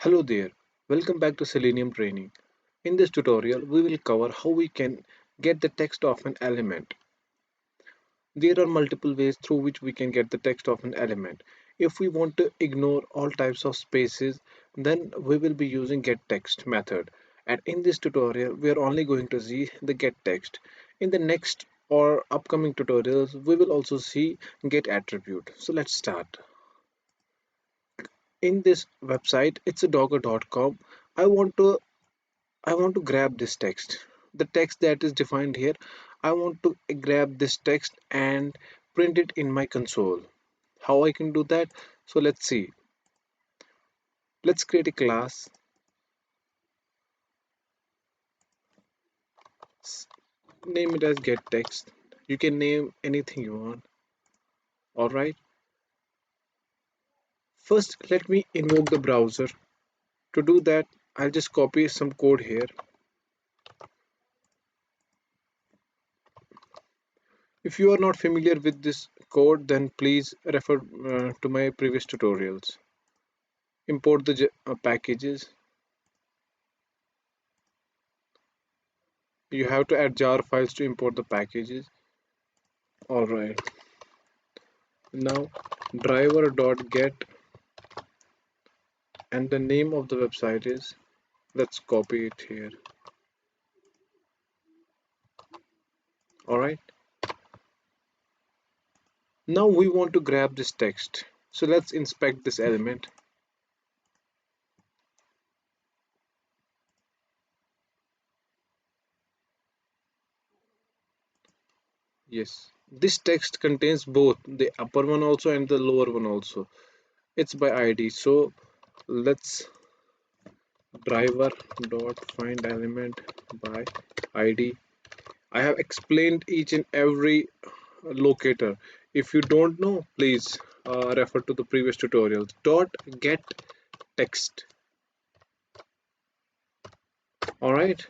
Hello there, welcome back to Selenium training. In this tutorial, we will cover how we can get the text of an element. There are multiple ways through which we can get the text of an element. If we want to ignore all types of spaces, then we will be using getText method. And in this tutorial, we are only going to see the getText. In the next or upcoming tutorials, we will also see getAttribute. So let's start. In this website, it's a docker.com. I want to I want to grab this text, the text that is defined here. I want to grab this text and print it in my console. How I can do that? So let's see. Let's create a class, name it as getText. You can name anything you want. All right. First, let me invoke the browser. To do that, I'll just copy some code here. If you are not familiar with this code, then please refer to my previous tutorials. Import the packages. You have to add jar files to import the packages. All right, now driver.get, and the name of the website is, let's copy it here. All right, now we want to grab this text, so let's inspect this element. Yes, this text contains both the upper one also and the lower one also. It's by id, so let's driver dot find element by id. I have explained each and every locator. If you don't know, please refer to the previous tutorials. Dot get text. All right.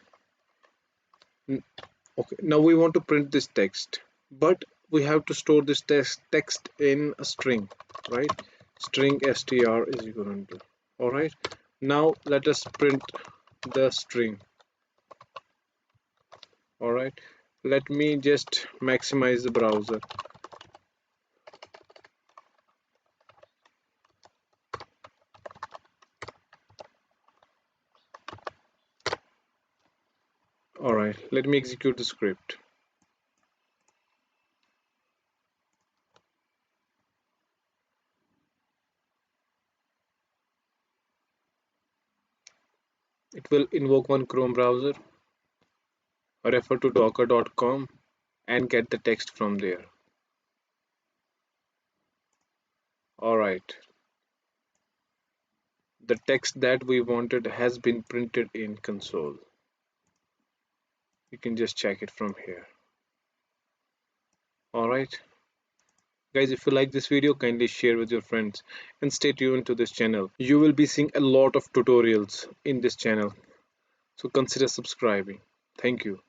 Okay. Now we want to print this text, but we have to store this text in a string, right? String str is equal to. All right. Now let us print the string. All right. Let me just maximize the browser. All right. Let me execute the script. It will invoke one Chrome browser, refer to docker.com, and get the text from there. Alright, the text that we wanted has been printed in console. You can just check it from here. Alright, guys, if you like this video, kindly share with your friends and stay tuned to this channel. You will be seeing a lot of tutorials in this channel, so consider subscribing. Thank you.